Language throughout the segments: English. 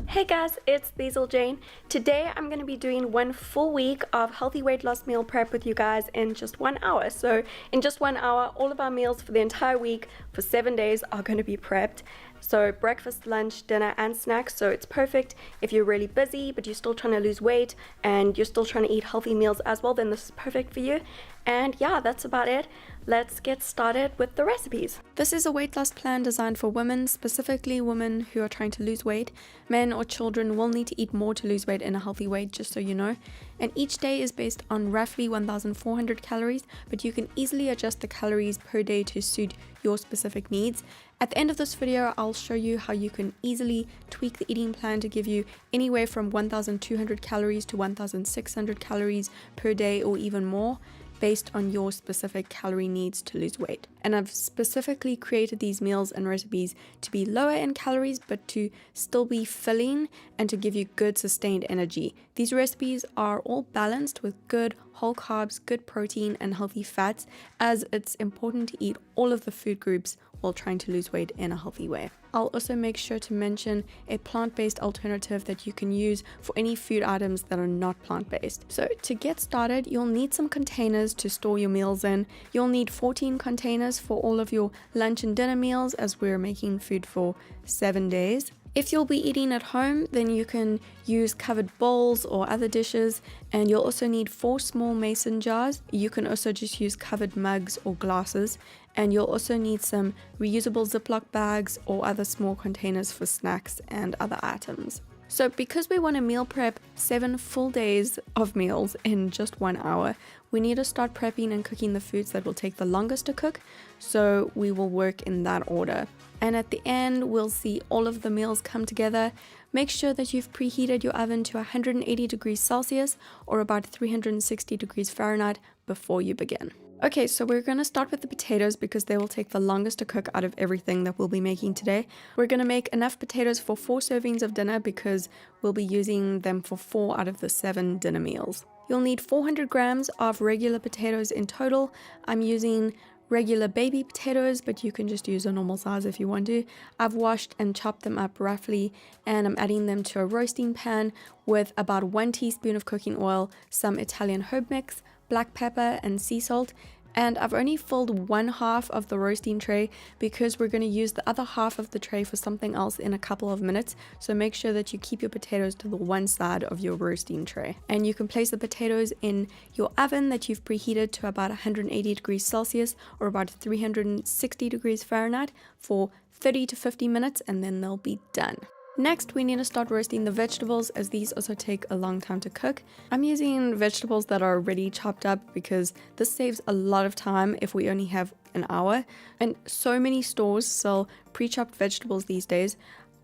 Hey guys, it's Basil Jane. Today I'm going to be doing one full week of healthy weight loss meal prep with you guys in just 1 hour. So in just 1 hour, all of our meals for the entire week for 7 days are going to be prepped. So breakfast, lunch, dinner, and snacks. So it's perfect if you're really busy, but you're still trying to lose weight and you're still trying to eat healthy meals as well, then this is perfect for you. And yeah, that's about it. Let's get started with the recipes. This is a weight loss plan designed for women, specifically women who are trying to lose weight. Men or children will need to eat more to lose weight in a healthy way, just so you know. And each day is based on roughly 1,400 calories, but you can easily adjust the calories per day to suit your specific needs. At the end of this video, I'll show you how you can easily tweak the eating plan to give you anywhere from 1,200 calories to 1,600 calories per day or even more, based on your specific calorie needs to lose weight. And I've specifically created these meals and recipes to be lower in calories but to still be filling and to give you good sustained energy. These recipes are all balanced with good whole carbs, good protein and healthy fats, as it's important to eat all of the food groups while trying to lose weight in a healthy way. I'll also make sure to mention a plant-based alternative that you can use for any food items that are not plant-based. So to get started, you'll need some containers to store your meals in. You'll need 14 containers for all of your lunch and dinner meals, as we're making food for 7 days. If you'll be eating at home, then you can use covered bowls or other dishes, and you'll also need 4 small mason jars. You can also just use covered mugs or glasses, and you'll also need some reusable Ziploc bags or other small containers for snacks and other items. So because we want to meal prep 7 full days of meals in just 1 hour, we need to start prepping and cooking the foods that will take the longest to cook, so we will work in that order. And at the end, we'll see all of the meals come together. Make sure that you've preheated your oven to 180 degrees Celsius or about 360 degrees Fahrenheit before you begin. Okay, so we're going to start with the potatoes because they will take the longest to cook out of everything that we'll be making today. We're going to make enough potatoes for 4 servings of dinner because we'll be using them for 4 out of the 7 dinner meals. You'll need 400 grams of regular potatoes in total. I'm using regular baby potatoes, but you can just use a normal size if you want to. I've washed and chopped them up roughly, and I'm adding them to a roasting pan with about 1 teaspoon of cooking oil, some Italian herb mix, black pepper and sea salt. And I've only filled 1/2 of the roasting tray because we're going to use the other half of the tray for something else in a couple of minutes. So make sure that you keep your potatoes to the one side of your roasting tray. And you can place the potatoes in your oven that you've preheated to about 180 degrees Celsius or about 360 degrees Fahrenheit for 30 to 50 minutes, and then they'll be done. Next, we need to start roasting the vegetables, as these also take a long time to cook. I'm using vegetables that are already chopped up because this saves a lot of time if we only have an hour. And so many stores sell pre-chopped vegetables these days,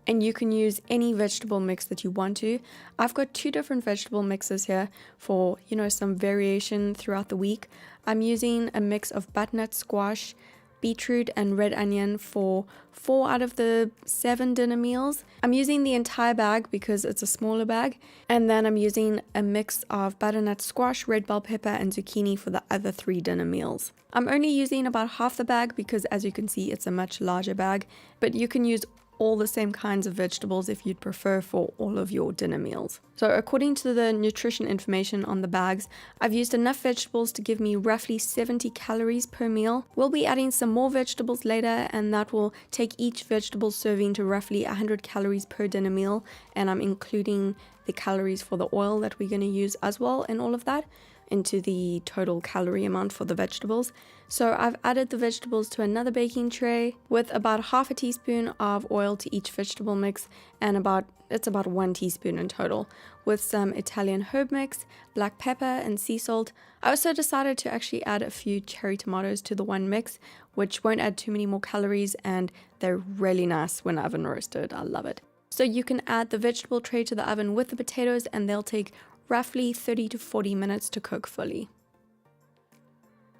and you can use any vegetable mix that you want to. I've got 2 different vegetable mixes here for, some variation throughout the week. I'm using a mix of butternut squash, beetroot and red onion for 4 out of the 7 dinner meals. I'm using the entire bag because it's a smaller bag, and then I'm using a mix of butternut squash, red bell pepper and zucchini for the other 3 dinner meals. I'm only using about half the bag because, as you can see, it's a much larger bag, but you can use all the same kinds of vegetables if you'd prefer for all of your dinner meals. So according to the nutrition information on the bags, I've used enough vegetables to give me roughly 70 calories per meal. We'll be adding some more vegetables later, and that will take each vegetable serving to roughly 100 calories per dinner meal, and I'm including the calories for the oil that we're going to use as well in all of that into the total calorie amount for the vegetables. So I've added the vegetables to another baking tray with about 1/2 teaspoon of oil to each vegetable mix, and it's about 1 teaspoon in total, with some Italian herb mix, black pepper and sea salt. I also decided to actually add a few cherry tomatoes to the one mix, which won't add too many more calories, and they're really nice when oven roasted. I love it. So you can add the vegetable tray to the oven with the potatoes, and they'll take roughly 30 to 40 minutes to cook fully.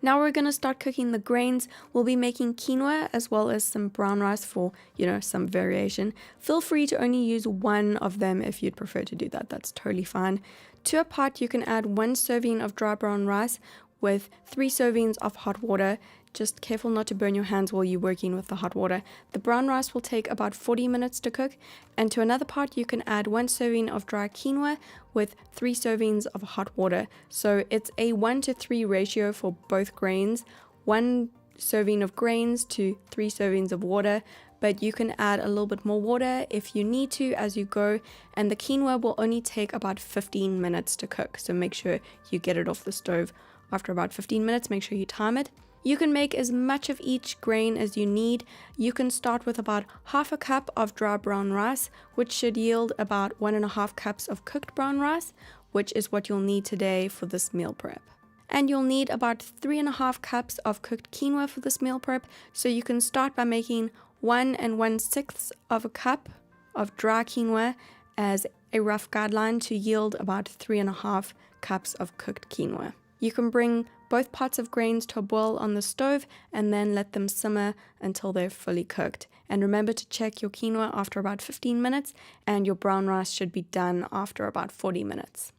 Now we're going to start cooking the grains. We'll be making quinoa as well as some brown rice for, some variation. Feel free to only use one of them if you'd prefer to do that. That's totally fine. To a pot, you can add 1 serving of dry brown rice with 3 servings of hot water. Just careful not to burn your hands while you're working with the hot water. The brown rice will take about 40 minutes to cook, and to another pot you can add 1 serving of dry quinoa with 3 servings of hot water. So it's a 1-to-3 ratio for both grains, 1 serving of grains to 3 servings of water, but you can add a little bit more water if you need to as you go, and the quinoa will only take about 15 minutes to cook, so make sure you get it off the stove after about 15 minutes. Make sure you time it. You can make as much of each grain as you need. You can start with about half a cup of dry brown rice, which should yield about 1.5 cups of cooked brown rice, which is what you'll need today for this meal prep. And you'll need about 3.5 cups of cooked quinoa for this meal prep, so you can start by making 1 1/6 of a cup of dry quinoa as a rough guideline to yield about 3.5 cups of cooked quinoa. You can bring both pots of grains to a boil on the stove and then let them simmer until they're fully cooked. And remember to check your quinoa after about 15 minutes, and your brown rice should be done after about 40 minutes.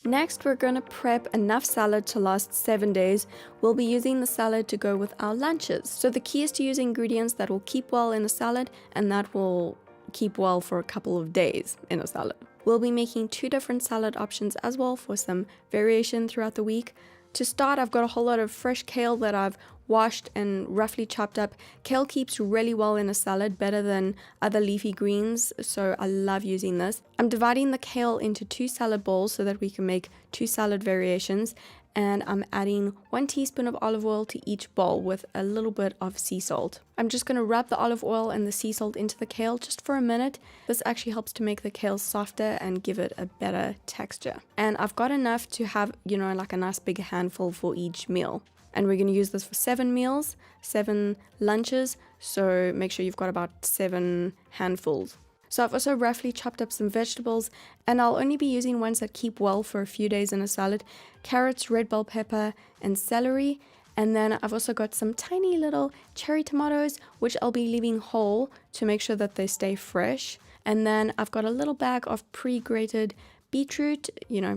Next, we're going to prep enough salad to last 7 days. We'll be using the salad to go with our lunches. So the key is to use ingredients that will keep well in a salad and that will keep well for a couple of days in a salad. We'll be making 2 different salad options as well for some variation throughout the week. To start, I've got a whole lot of fresh kale that I've washed and roughly chopped up. Kale keeps really well in a salad, better than other leafy greens, so I love using this. I'm dividing the kale into 2 salad bowls so that we can make 2 salad variations, and I'm adding 1 teaspoon of olive oil to each bowl with a little bit of sea salt. I'm just going to rub the olive oil and the sea salt into the kale just for a minute. This actually helps to make the kale softer and give it a better texture. And I've got enough to have, like a nice big handful for each meal. And we're going to use this for 7 meals, 7 lunches, so make sure you've got about 7 handfuls. So I've also roughly chopped up some vegetables, and I'll only be using ones that keep well for a few days in a salad: carrots, red bell pepper, and celery. And then I've also got some tiny little cherry tomatoes, which I'll be leaving whole to make sure that they stay fresh. And then I've got a little bag of pre-grated beetroot,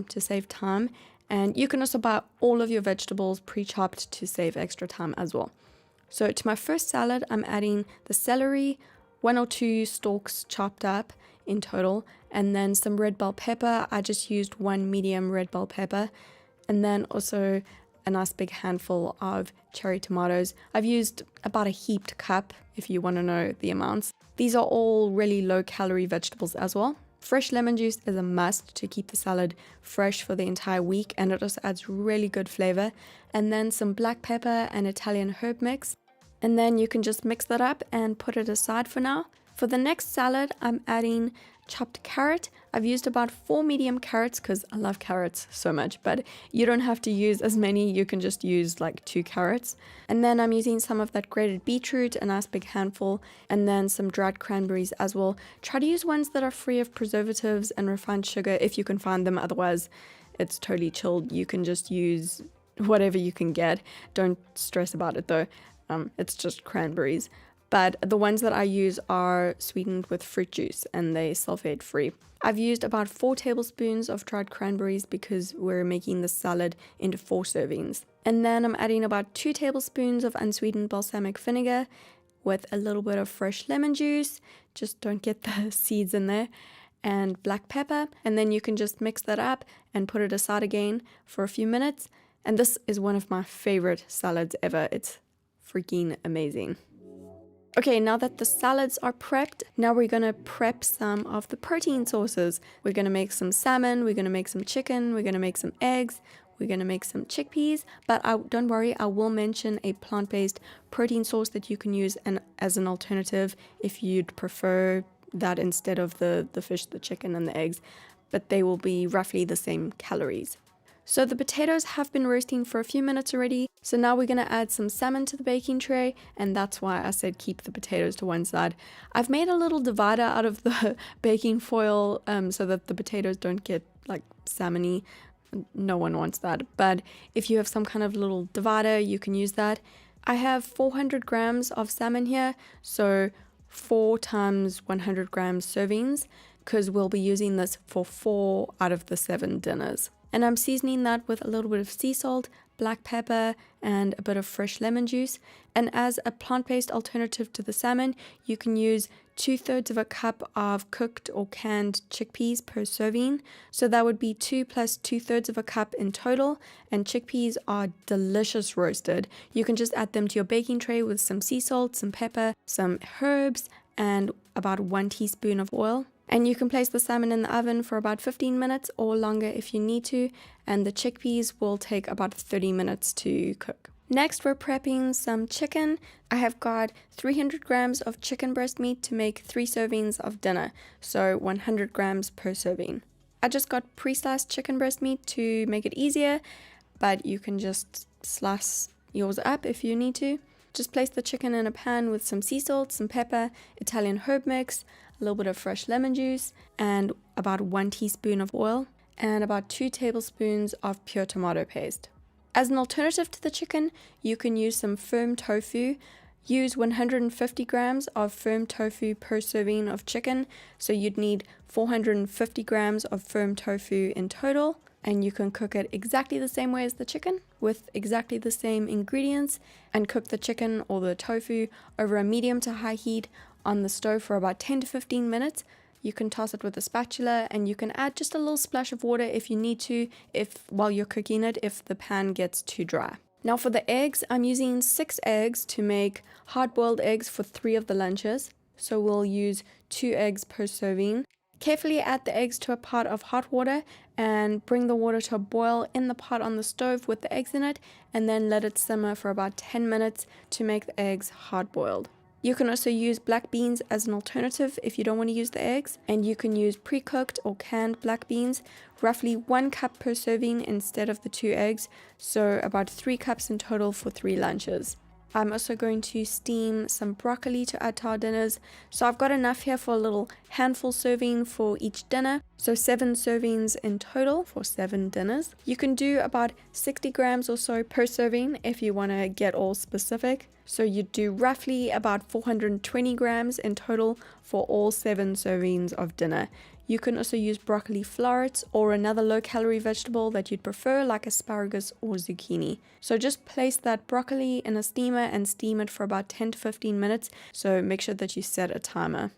to save time. And you can also buy all of your vegetables pre-chopped to save extra time as well. So to my first salad, I'm adding the celery, 1 or 2 stalks chopped up in total, and then some red bell pepper. I just used 1 medium red bell pepper, and then also a nice big handful of cherry tomatoes. I've used about a heaped cup if you want to know the amounts. These are all really low calorie vegetables as well. Fresh lemon juice is a must to keep the salad fresh for the entire week, and it also adds really good flavor. And then some black pepper and Italian herb mix. And then you can just mix that up and put it aside for now. For the next salad, I'm adding chopped carrot. I've used about 4 medium carrots because I love carrots so much, but you don't have to use as many. You can just use like 2 carrots. And then I'm using some of that grated beetroot, a nice big handful, and then some dried cranberries as well. Try to use ones that are free of preservatives and refined sugar if you can find them. Otherwise, it's totally chilled. You can just use whatever you can get. Don't stress about it though. It's just cranberries. But the ones that I use are sweetened with fruit juice and they sulfate free. I've used about 4 tablespoons of dried cranberries because we're making the salad into 4 servings. And then I'm adding about 2 tablespoons of unsweetened balsamic vinegar with a little bit of fresh lemon juice. Just don't get the seeds in there. And black pepper. And then you can just mix that up and put it aside again for a few minutes. And this is one of my favorite salads ever. It's freaking amazing. Okay, now that the salads are prepped, now we're going to prep some of the protein sources. We're going to make some salmon, we're going to make some chicken, we're going to make some eggs, we're going to make some chickpeas. But don't worry, I will mention a plant-based protein source that you can use as an alternative if you'd prefer that instead of the fish, the chicken, and the eggs. But they will be roughly the same calories. So the potatoes have been roasting for a few minutes already. So now we're going to add some salmon to the baking tray, and that's why I said keep the potatoes to one side. I've made a little divider out of the baking foil so that the potatoes don't get like salmony. No one wants that. But if you have some kind of little divider, you can use that. I have 400 grams of salmon here, so 4 times 100 grams servings, because we'll be using this for 4 out of the 7 dinners. And I'm seasoning that with a little bit of sea salt, black pepper, and a bit of fresh lemon juice. And as a plant-based alternative to the salmon, you can use 2/3 of a cup of cooked or canned chickpeas per serving. So that would be 2 plus 2/3 of a cup in total. And chickpeas are delicious roasted. You can just add them to your baking tray with some sea salt, some pepper, some herbs, and about 1 teaspoon of oil. And you can place the salmon in the oven for about 15 minutes or longer if you need to, and the chickpeas will take about 30 minutes to cook. Next, we're prepping some chicken. I have got 300 grams of chicken breast meat to make 3 servings of dinner, so 100 grams per serving. I just got pre-sliced chicken breast meat to make it easier, but you can just slice yours up if you need to. Just place the chicken in a pan with some sea salt, some pepper, Italian herb mix, a little bit of fresh lemon juice, and about 1 teaspoon of oil, and about 2 tablespoons of pure tomato paste. As an alternative to the chicken, you can use some firm tofu. Use 150 grams of firm tofu per serving of chicken, so you'd need 450 grams of firm tofu in total. And you can cook it exactly the same way as the chicken with exactly the same ingredients, and cook the chicken or the tofu over a medium to high heat on the stove for about 10 to 15 minutes. You can toss it with a spatula, and you can add just a little splash of water if you need to, while you're cooking it, if the pan gets too dry. Now for the eggs, I'm using 6 eggs to make hard-boiled eggs for 3 of the lunches. So we'll use 2 eggs per serving. Carefully add the eggs to a pot of hot water and bring the water to a boil in the pot on the stove with the eggs in it, and then let it simmer for about 10 minutes to make the eggs hard-boiled. You can also use black beans as an alternative if you don't want to use the eggs, and you can use pre-cooked or canned black beans, roughly 1 cup per serving instead of the 2 eggs, so about 3 cups in total for 3 lunches. I'm also going to steam some broccoli to add to our dinners. So I've got enough here for a little handful serving for each dinner. So 7 servings in total for 7 dinners. You can do about 60 grams or so per serving if you want to get all specific. So you do roughly about 420 grams in total for all 7 servings of dinner. You can also use broccoli florets or another low-calorie vegetable that you'd prefer, like asparagus or zucchini. So just place that broccoli in a steamer and steam it for about 10 to 15 minutes, so make sure that you set a timer.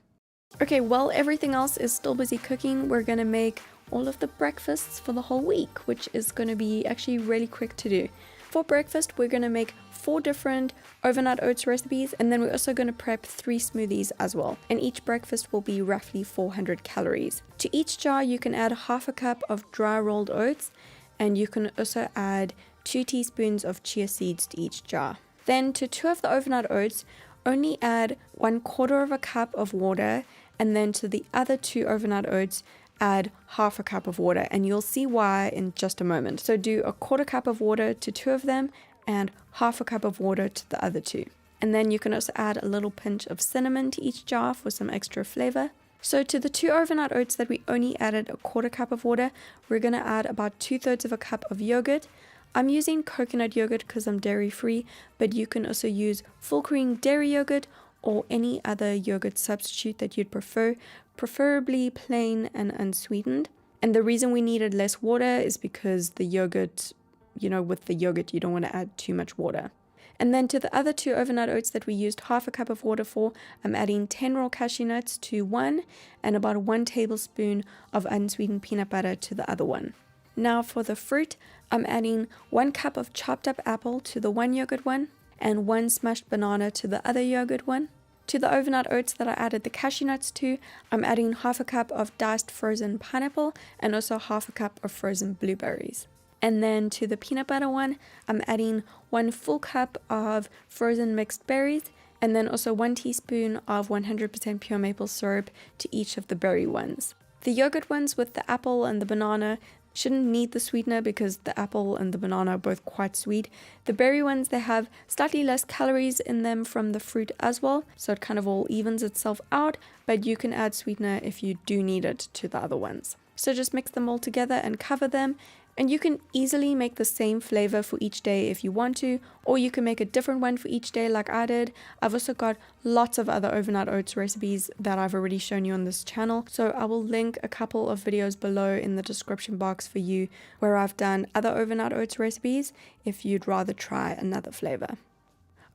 Okay, while everything else is still busy cooking, we're going to make all of the breakfasts for the whole week, which is going to be actually really quick to do. For breakfast, we're going to make 4 different overnight oats recipes, and then we're also going to prep 3 smoothies as well. And each breakfast will be roughly 400 calories. To each jar, you can add half a cup of dry rolled oats, and you can also add 2 teaspoons of chia seeds to each jar. Then to 2 of the overnight oats, only add 1/4 of a cup of water, and then to the other 2 overnight oats, add half a cup of water, and you'll see why in just a moment. So do 1/4 cup of water to 2 of them and half a cup of water to the other 2. And then you can also add a little pinch of cinnamon to each jar for some extra flavor. So to the 2 overnight oats that we only added 1/4 cup of water, we're going to add about 2/3 of a cup of yogurt. I'm using coconut yogurt because I'm dairy free, but you can also use full cream dairy yogurt or any other yogurt substitute that you'd prefer, preferably plain and unsweetened. And the reason we needed less water is because the yogurt, with the yogurt you don't want to add too much water. And then to the other 2 overnight oats that we used half a cup of water for, I'm adding 10 raw cashew nuts to 1 and about 1 tablespoon of unsweetened peanut butter to the other 1. Now for the fruit, I'm adding 1 cup of chopped up apple to the 1 yogurt one and 1 smashed banana to the other yogurt one. To the overnight oats that I added the cashew nuts to, I'm adding half a cup of diced frozen pineapple and also half a cup of frozen blueberries. And then to the peanut butter one, I'm adding 1 full cup of frozen mixed berries and then also 1 teaspoon of 100% pure maple syrup to each of the berry ones. The yogurt ones with the apple and the banana shouldn't need the sweetener because the apple and the banana are both quite sweet. The berry ones, they have slightly less calories in them from the fruit as well, so it kind of all evens itself out, but you can add sweetener if you do need it to the other ones. So just mix them all together and cover them. And you can easily make the same flavor for each day if you want to, or you can make a different one for each day like I did. I've also got lots of other overnight oats recipes that I've already shown you on this channel. So I will link a couple of videos below in the description box for you where I've done other overnight oats recipes if you'd rather try another flavor.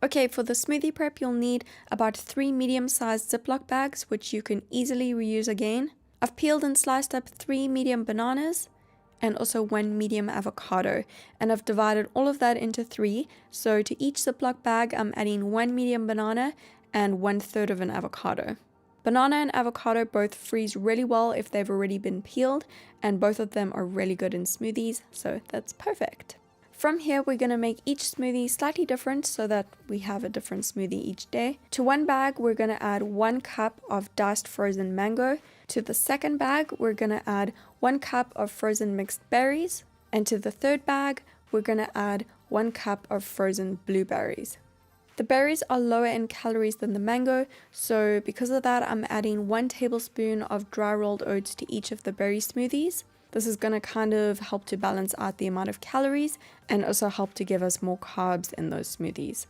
Okay, for the smoothie prep, you'll need about 3 medium-sized Ziploc bags, which you can easily reuse again. I've peeled and sliced up 3 medium bananas and also 1 medium avocado, and I've divided all of that into 3. So to each Ziploc bag, I'm adding 1 medium banana and 1/3 of an avocado. Banana and avocado both freeze really well if they've already been peeled, and both of them are really good in smoothies, so that's perfect. From here, we're going to make each smoothie slightly different so that we have a different smoothie each day. To one bag, we're going to add 1 cup of diced frozen mango. To the second bag, we're going to add 1 cup of frozen mixed berries. And to the third bag, we're going to add 1 cup of frozen blueberries. The berries are lower in calories than the mango, so because of that, I'm adding 1 tablespoon of dry rolled oats to each of the berry smoothies. This is going to kind of help to balance out the amount of calories and also help to give us more carbs in those smoothies.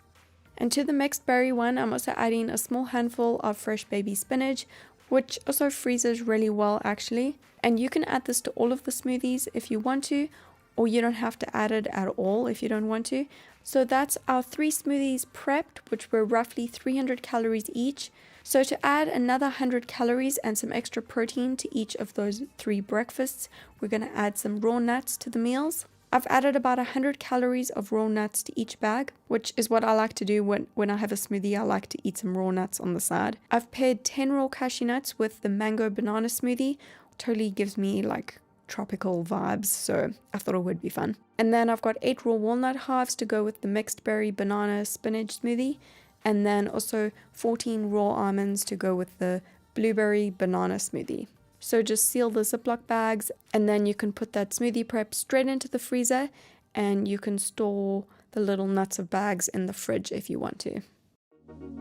And to the mixed berry one, I'm also adding a small handful of fresh baby spinach, which also freezes really well actually. And you can add this to all of the smoothies if you want to, or you don't have to add it at all if you don't want to. So that's our 3 smoothies prepped, which were roughly 300 calories each. So to add another 100 calories and some extra protein to each of those 3 breakfasts, we're going to add some raw nuts to the meals. I've added about 100 calories of raw nuts to each bag, which is what I like to do when I have a smoothie. I like to eat some raw nuts on the side. I've paired 10 raw cashew nuts with the mango banana smoothie. Totally gives me like tropical vibes, so I thought it would be fun. And then I've got 8 raw walnut halves to go with the mixed berry banana spinach smoothie. And then also 14 raw almonds to go with the blueberry banana smoothie. So just seal the Ziploc bags and then you can put that smoothie prep straight into the freezer, and you can store the little nuts of bags in the fridge if you want to.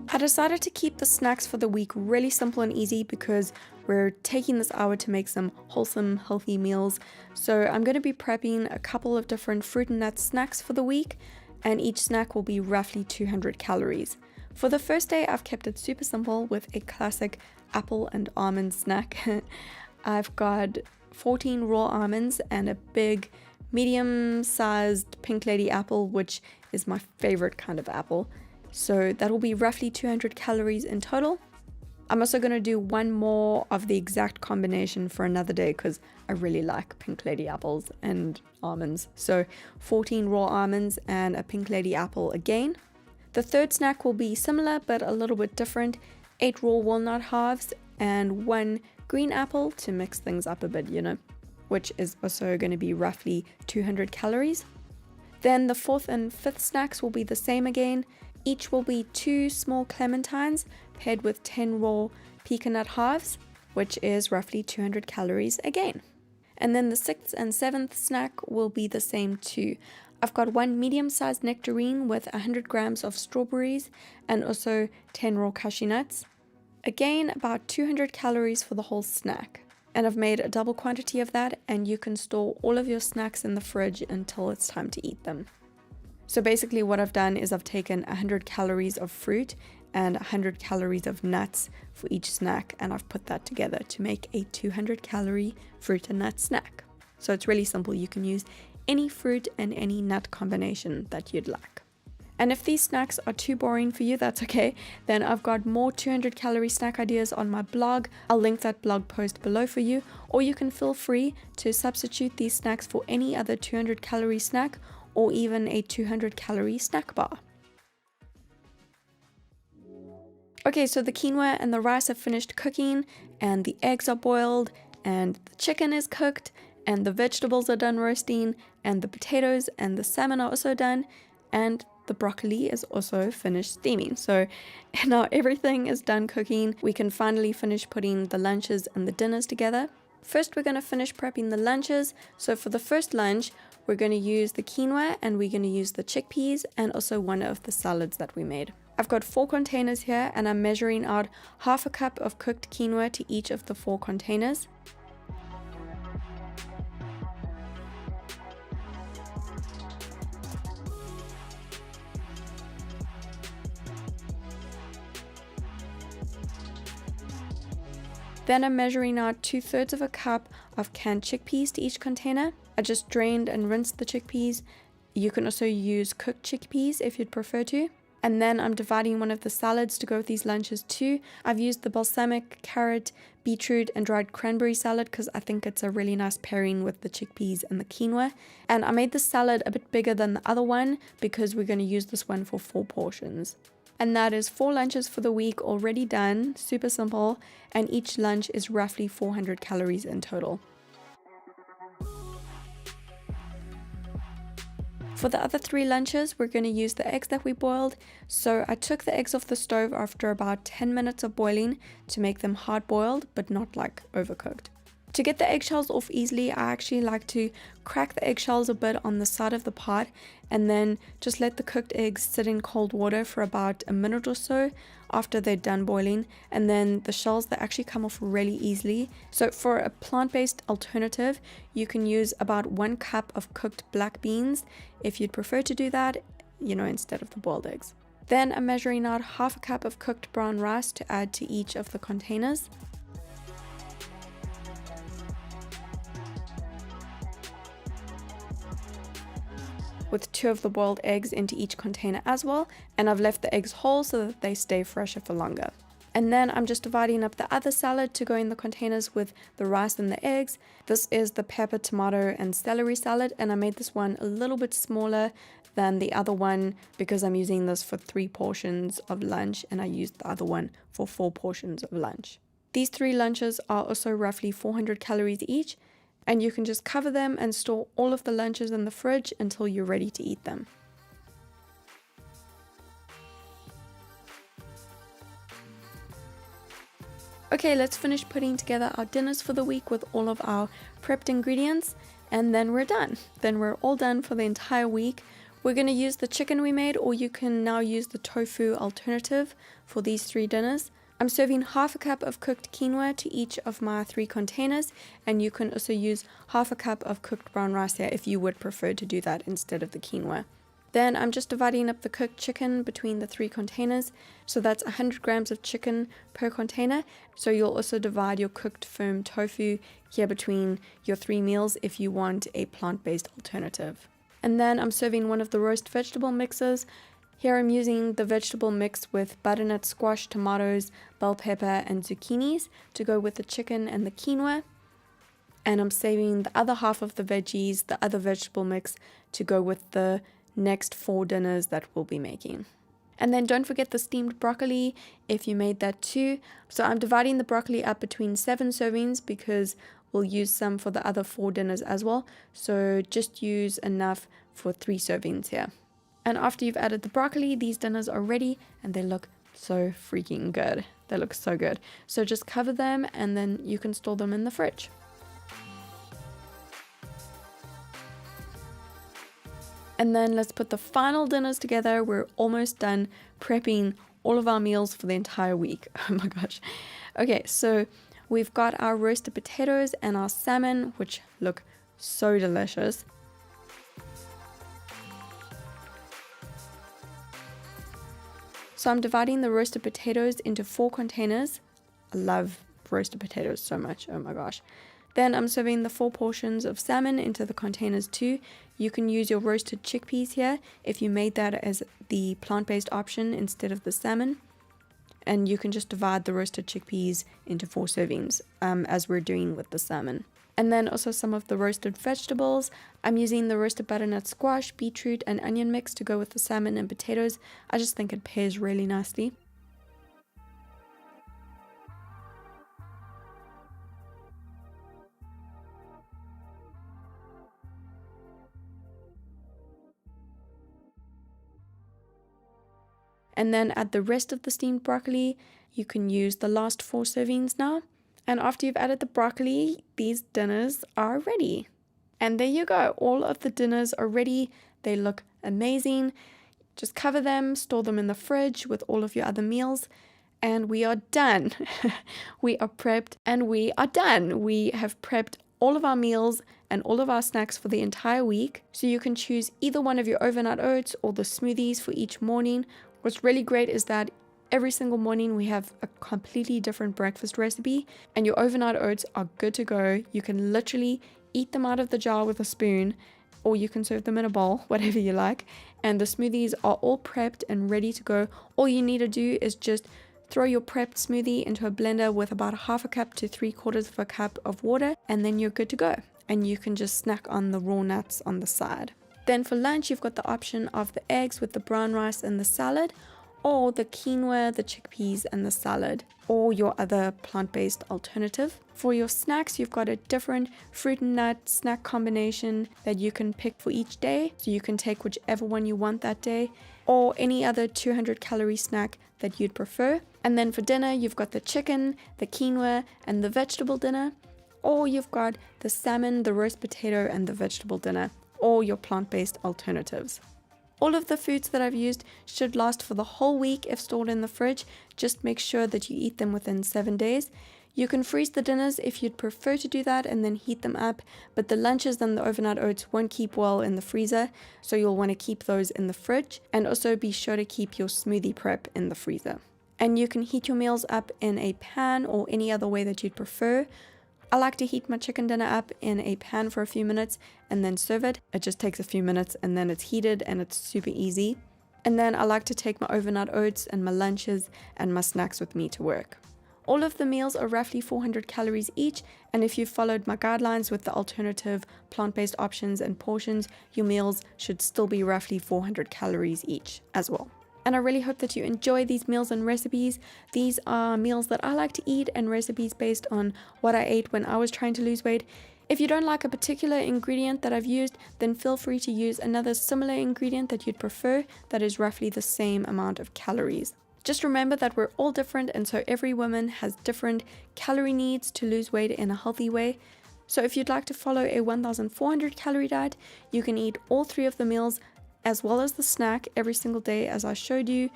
I decided to keep the snacks for the week really simple and easy because we're taking this hour to make some wholesome, healthy meals. So I'm going to be prepping a couple of different fruit and nut snacks for the week, and each snack will be roughly 200 calories. For the first day, I've kept it super simple with a classic apple and almond snack. I've got 14 raw almonds and a big medium-sized Pink Lady apple, which is my favorite kind of apple. So that will be roughly 200 calories in total. I'm also going to do one more of the exact combination for another day because I really like Pink Lady apples and almonds. So 14 raw almonds and a Pink Lady apple again. The third snack will be similar but a little bit different. 8 raw walnut halves and 1 green apple to mix things up a bit, which is also going to be roughly 200 calories. Then the fourth and fifth snacks will be the same again. Each will be 2 small clementines paired with 10 raw pecan nut halves, which is roughly 200 calories again. And then the sixth and seventh snack will be the same too. I've got 1 medium-sized nectarine with 100 grams of strawberries and also 10 raw cashew nuts. Again, about 200 calories for the whole snack. And I've made a double quantity of that, and you can store all of your snacks in the fridge until it's time to eat them. So basically what I've done is I've taken 100 calories of fruit and 100 calories of nuts for each snack, and I've put that together to make a 200 calorie fruit and nut snack. So it's really simple. You can use any fruit and any nut combination that you'd like. And if these snacks are too boring for you, that's okay. Then I've got more 200 calorie snack ideas on my blog. I'll link that blog post below for you, or you can feel free to substitute these snacks for any other 200 calorie snack or even a 200 calorie snack bar. Okay, so the quinoa and the rice have finished cooking, and the eggs are boiled, and the chicken is cooked, and the vegetables are done roasting, and the potatoes and the salmon are also done, and the broccoli is also finished steaming. So now everything is done cooking. We can finally finish putting the lunches and the dinners together. First, we're going to finish prepping the lunches. So for the first lunch, we're going to use the quinoa and we're going to use the chickpeas and also one of the salads that we made. I've got 4 containers here, and I'm measuring out half a cup of cooked quinoa to each of the 4 containers. Then I'm measuring out 2/3 of a cup of canned chickpeas to each container. I just drained and rinsed the chickpeas. You can also use cooked chickpeas if you'd prefer to. And then I'm dividing one of the salads to go with these lunches too. I've used the balsamic, carrot, beetroot and dried cranberry salad because I think it's a really nice pairing with the chickpeas and the quinoa. And I made the salad a bit bigger than the other one because we're going to use this one for 4 portions. And that is 4 lunches for the week already done, super simple, and each lunch is roughly 400 calories in total. For the other 3 lunches, we're going to use the eggs that we boiled. So I took the eggs off the stove after about 10 minutes of boiling to make them hard boiled, but not like overcooked. To get the eggshells off easily, I actually like to crack the eggshells a bit on the side of the pot and then just let the cooked eggs sit in cold water for about a minute or so after they're done boiling, and then the shells, they actually come off really easily. So for a plant-based alternative, you can use about 1 cup of cooked black beans if you'd prefer to do that, instead of the boiled eggs. Then I'm measuring out 1/2 cup of cooked brown rice to add to each of the containers. With 2 of the boiled eggs into each container as well, and I've left the eggs whole so that they stay fresher for longer. And then I'm just dividing up the other salad to go in the containers with the rice and the eggs. This is the pepper, tomato and celery salad, and I made this one a little bit smaller than the other one because I'm using this for 3 portions of lunch and I used the other one for 4 portions of lunch. These 3 lunches are also roughly 400 calories each, and you can just cover them and store all of the lunches in the fridge until you're ready to eat them. Okay, let's finish putting together our dinners for the week with all of our prepped ingredients, and then we're done. Then we're all done for the entire week. We're going to use the chicken we made, or you can now use the tofu alternative for these 3 dinners. I'm serving 1/2 cup of cooked quinoa to each of my 3 containers, and you can also use 1/2 cup of cooked brown rice here if you would prefer to do that instead of the quinoa. Then I'm just dividing up the cooked chicken between the 3 containers, so that's 100 grams of chicken per container. So you'll also divide your cooked firm tofu here between your 3 meals if you want a plant-based alternative. And then I'm serving one of the roast vegetable mixes. Here I'm using the vegetable mix with butternut squash, tomatoes, bell pepper and zucchinis to go with the chicken and the quinoa. And I'm saving the other half of the veggies, the other vegetable mix, to go with the next 4 dinners that we'll be making. And then don't forget the steamed broccoli if you made that too. So I'm dividing the broccoli up between 7 servings because we'll use some for the other 4 dinners as well. So just use enough for 3 servings here. And after you've added the broccoli, these dinners are ready and they look so freaking good. They look so good. So just cover them and then you can store them in the fridge. And then let's put the final dinners together. We're almost done prepping all of our meals for the entire week. Oh my gosh. Okay, so we've got our roasted potatoes and our salmon, which look so delicious. So I'm dividing the roasted potatoes into 4 containers. I love roasted potatoes so much. Oh my gosh. Then I'm serving the 4 portions of salmon into the containers too. You can use your roasted chickpeas here if you made that as the plant-based option instead of the salmon. And you can just divide the roasted chickpeas into 4 servings as we're doing with the salmon. And then also some of the roasted vegetables. I'm using the roasted butternut squash, beetroot and onion mix to go with the salmon and potatoes. I just think it pairs really nicely. And then add the rest of the steamed broccoli. You can use the last 4 servings now. And after you've added the broccoli, these dinners are ready. And there you go. All of the dinners are ready. They look amazing. Just cover them, store them in the fridge with all of your other meals, and we are done. We are prepped and we are done. We have prepped all of our meals and all of our snacks for the entire week. So you can choose either one of your overnight oats or the smoothies for each morning. What's really great is that every single morning we have a completely different breakfast recipe, and your overnight oats are good to go. You can literally eat them out of the jar with a spoon, or you can serve them in a bowl, whatever you like. And the smoothies are all prepped and ready to go. All you need to do is just throw your prepped smoothie into a blender with about 1/2 cup to 3/4 of a cup of water, and then you're good to go. And you can just snack on the raw nuts on the side. Then for lunch, you've got the option of the eggs with the brown rice and the salad, or the quinoa, the chickpeas, and the salad, or your other plant-based alternative. For your snacks, you've got a different fruit and nut snack combination that you can pick for each day. So you can take whichever one you want that day, or any other 200-calorie snack that you'd prefer. And then for dinner, you've got the chicken, the quinoa, and the vegetable dinner, or you've got the salmon, the roast potato, and the vegetable dinner, or your plant-based alternatives. All of the foods that I've used should last for the whole week if stored in the fridge. Just make sure that you eat them within 7 days. You can freeze the dinners if you'd prefer to do that and then heat them up, but the lunches and the overnight oats won't keep well in the freezer, so you'll want to keep those in the fridge. And also be sure to keep your smoothie prep in the freezer. And you can heat your meals up in a pan or any other way that you'd prefer. I like to heat my chicken dinner up in a pan for a few minutes and then serve it. It just takes a few minutes and then it's heated and it's super easy. And then I like to take my overnight oats and my lunches and my snacks with me to work. All of the meals are roughly 400 calories each, and if you've followed my guidelines with the alternative plant-based options and portions, your meals should still be roughly 400 calories each as well. And I really hope that you enjoy these meals and recipes. These are meals that I like to eat and recipes based on what I ate when I was trying to lose weight. If you don't like a particular ingredient that I've used, then feel free to use another similar ingredient that you'd prefer that is roughly the same amount of calories. Just remember that we're all different, and so every woman has different calorie needs to lose weight in a healthy way. So if you'd like to follow a 1,400 calorie diet, you can eat all 3 of the meals as well as the snack every single day, as I showed you,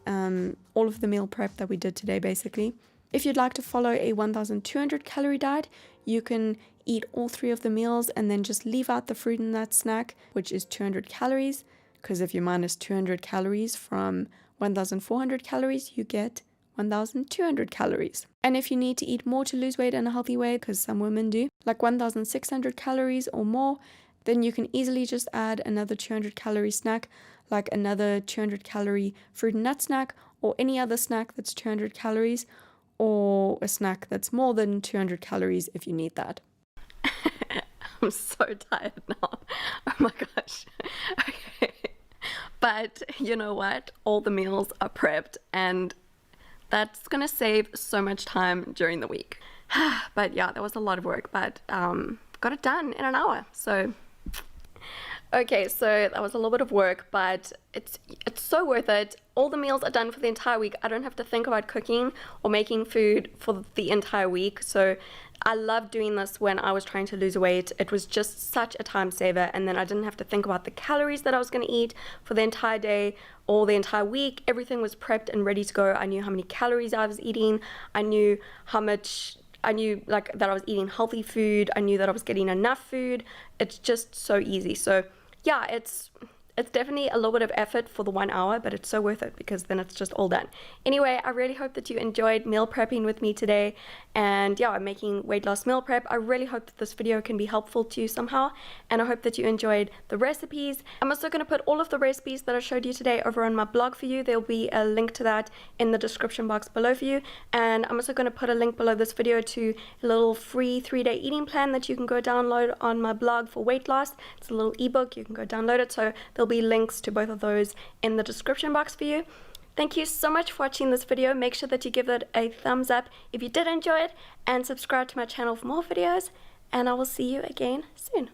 all of the meal prep that we did today basically. If you'd like to follow a 1,200 calorie diet, you can eat all 3 of the meals and then just leave out the fruit and nut snack, which is 200 calories, because if you minus 200 calories from 1,400 calories, you get 1,200 calories. And if you need to eat more to lose weight in a healthy way, because some women do, like 1,600 calories or more, then you can easily just add another 200 calorie snack, like another 200 calorie fruit and nut snack, or any other snack that's 200 calories, or a snack that's more than 200 calories if you need that. I'm so tired now. Oh my gosh. Okay. But you know what? All the meals are prepped, and that's gonna save so much time during the week. But yeah, that was a lot of work, but got it done in an hour. So okay, so that was a little bit of work, but it's so worth it. All the meals are done for the entire week. I don't have to think about cooking or making food for the entire week. So I love doing this when I was trying to lose weight. It was just such a time saver, and then I didn't have to think about the calories that I was going to eat for the entire day or the entire week. Everything was prepped and ready to go. I knew how many calories I was eating. I knew like that I was eating healthy food. I knew that I was getting enough food. It's just so easy. So yeah, it's definitely a little bit of effort for the 1 hour, but it's so worth it because then it's just all done. Anyway, I really hope that you enjoyed meal prepping with me today. And yeah, I'm making weight loss meal prep. I really hope that this video can be helpful to you somehow, and I hope that you enjoyed the recipes. I'm also going to put all of the recipes that I showed you today over on my blog for you. There'll be a link to that in the description box below for you, and I'm also going to put a link below this video to a little free 3-day eating plan that you can go download on my blog for weight loss. It's a little ebook. You can go download it, so there'll be links to both of those in the description box for you. Thank you so much for watching this video. Make sure that you give it a thumbs up if you did enjoy it, and subscribe to my channel for more videos, and I will see you again soon.